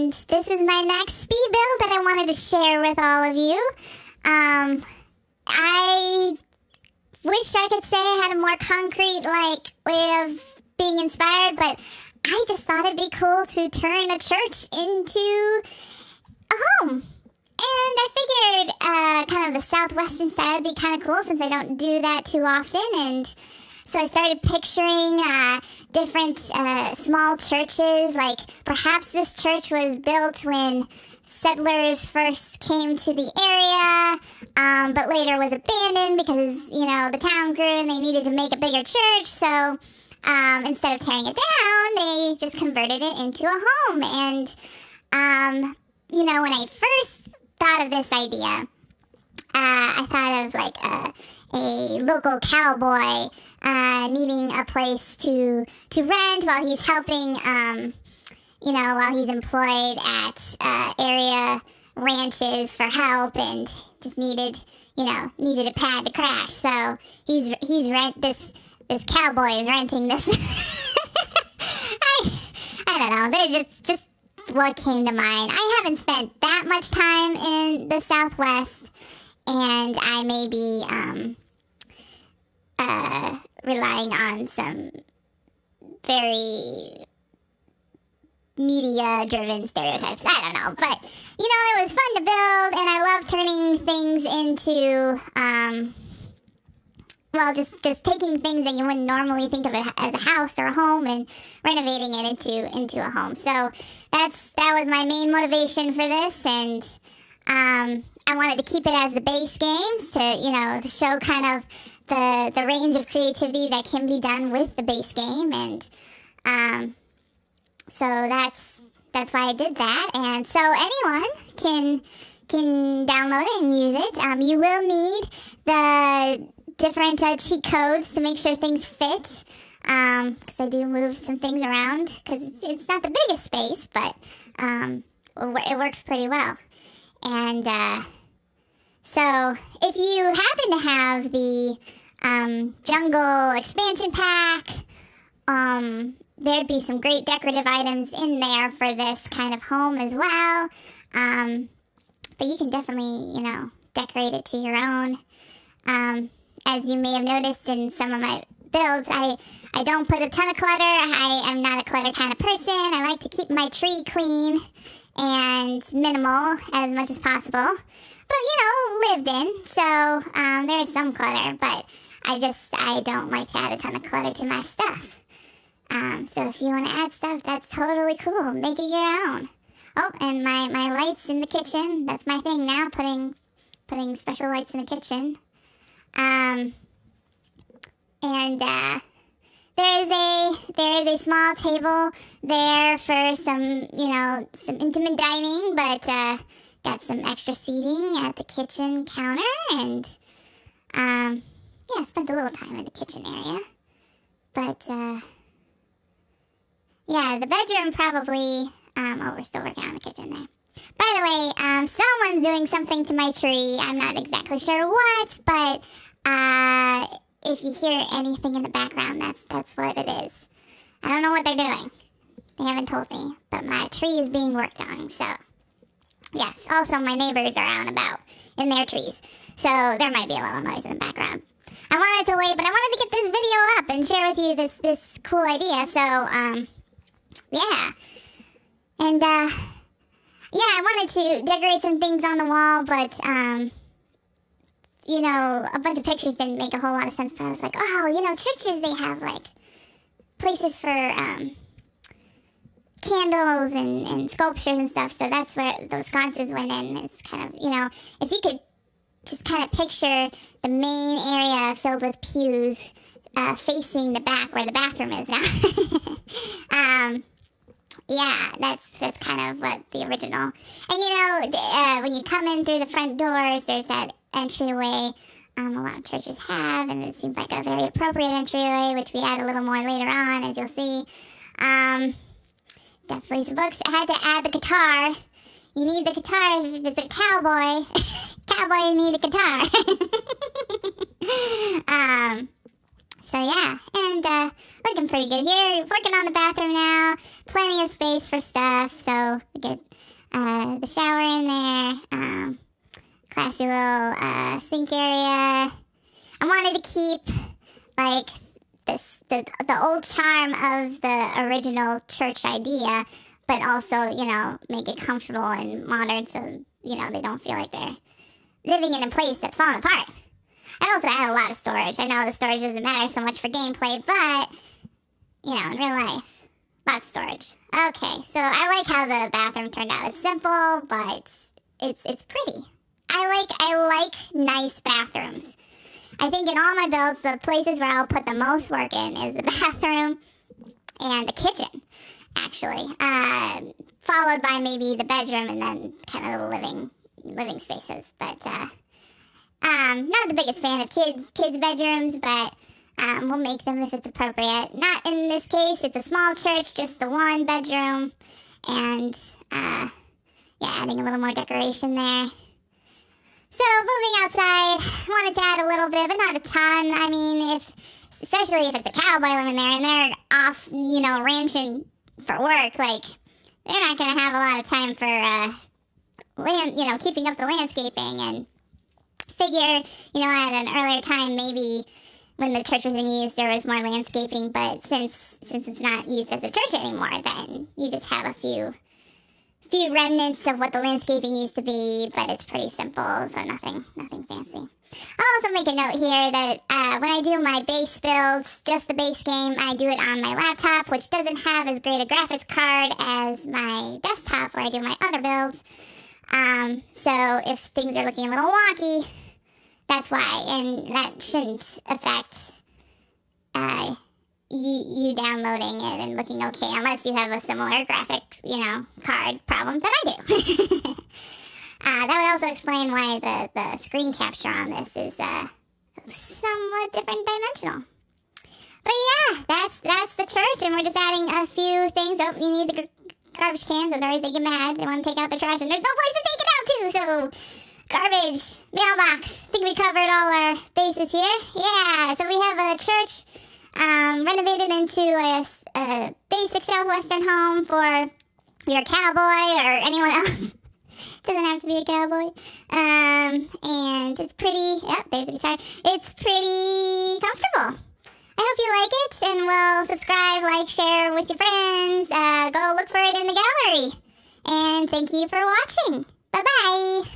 and this is my next speed build that I wanted to share with all of you. I wish I could say I had a more concrete, way of being inspired, but I just thought it'd be cool to turn a church into a home. And I figured kind of the southwestern style would be kind of cool since I don't do that too often. And so I started picturing different small churches. Like perhaps this church was built when settlers first came to the area, but later was abandoned because, the town grew and they needed to make a bigger church. So instead of tearing it down, they just converted it into a home. And, when I first thought of this idea, I thought of a local cowboy needing a place to rent while he's helping, while he's employed at area ranches for help and just needed a pad to crash. So this cowboy is renting this. I don't know. They just what came to mind. I haven't spent that much time in the Southwest, and I may be relying on some very media-driven stereotypes. I don't know, but it was fun to build, and I love turning things into just taking things that you wouldn't normally think of it as a house or a home and renovating it into a home. So that was my main motivation for this, and I wanted to keep it as the base game to show kind of the range of creativity that can be done with the base game, and so that's why I did that. And so anyone can download it and use it. You will need the different cheat codes to make sure things fit, because I do move some things around because it's not the biggest space, but it works pretty well. And so if you happen to have the jungle expansion pack, there'd be some great decorative items in there for this kind of home as well. But you can definitely, decorate it to your own. As you may have noticed in some of my builds, I don't put a ton of clutter. I am not a clutter kind of person. I like to keep my tree clean and minimal as much as possible. But, lived in, so there is some clutter, but I don't like to add a ton of clutter to my stuff. So if you want to add stuff, that's totally cool. Make it your own. Oh, and my lights in the kitchen. That's my thing now, putting special lights in the kitchen. And there is a small table there for some intimate dining, but got some extra seating at the kitchen counter, and spent a little time in the kitchen area. But the bedroom probably. We're still working on the kitchen there. By the way, someone's doing something to my tree. I'm not exactly sure what, but if you hear anything in the background, that's what it is. I don't know what they're doing. They haven't told me, but my tree is being worked on, so yes. Also, my neighbors are out and about in their trees, so there might be a little noise in the background. I wanted to wait, but I wanted to get this video up and share with you this cool idea, so, yeah. And, I wanted to decorate some things on the wall, but, a bunch of pictures didn't make a whole lot of sense, but I was like, churches, they have, places for, candles and sculptures and stuff, so that's where those sconces went in. It's kind of, if you could just kind of picture the main area filled with pews, facing the back where the bathroom is now. That's kind of what the original. And when you come in through the front doors, there's that entryway a lot of churches have, and it seemed like a very appropriate entryway, which we add a little more later on, as you'll see. Definitely some books. I had to add the guitar. You need the guitar if it's a cowboy. Cowboys need a guitar. So yeah, and looking pretty good here. Working on the bathroom now. Plenty of space for stuff, so we could the shower in there, classy little sink area. I wanted to keep like the old charm of the original church idea, but also, make it comfortable and modern so, they don't feel like they're living in a place that's falling apart. I also add a lot of storage. I know the storage doesn't matter so much for gameplay, but, in real life, lots of storage. Okay, so I like how the bathroom turned out. It's simple, but it's pretty. I like nice bathrooms. I think in all my builds, the places where I'll put the most work in is the bathroom and the kitchen, actually. Followed by maybe the bedroom and then kind of the living spaces. But not the biggest fan of kids' bedrooms, but we'll make them if it's appropriate. Not in this case. It's a small church, just the one bedroom, and adding a little more decoration there. So moving outside, I wanted to add a little bit, but not a ton. I mean, especially if it's a cowboy living there and they're off, ranching for work, like, they're not going to have a lot of time for keeping up the landscaping. And figure, at an earlier time, maybe when the church was in use, there was more landscaping, but since it's not used as a church anymore, then you just have a few remnants of what the landscaping used to be, but it's pretty simple, so nothing fancy. I'll also make a note here that when I do my base builds, just the base game, I do it on my laptop, which doesn't have as great a graphics card as my desktop where I do my other builds. So if things are looking a little wonky, that's why, and that shouldn't affect you downloading it and looking okay, unless you have a similar graphics, card problem that I do. That would also explain why the screen capture on this is somewhat different dimensional. But yeah, that's the church, and we're just adding a few things. Oh, you need the garbage cans, otherwise they get mad. They want to take out the trash, and there's no place to take it out to, so garbage, mailbox. I think we covered all our bases here. Yeah, so we have a church renovated into a basic Southwestern home for your cowboy or anyone else. Doesn't have to be a cowboy. And it's pretty, there's a guitar. It's pretty comfortable. I hope you like it, and will subscribe, like, share with your friends. Go look for it in the gallery. And thank you for watching. Bye-bye.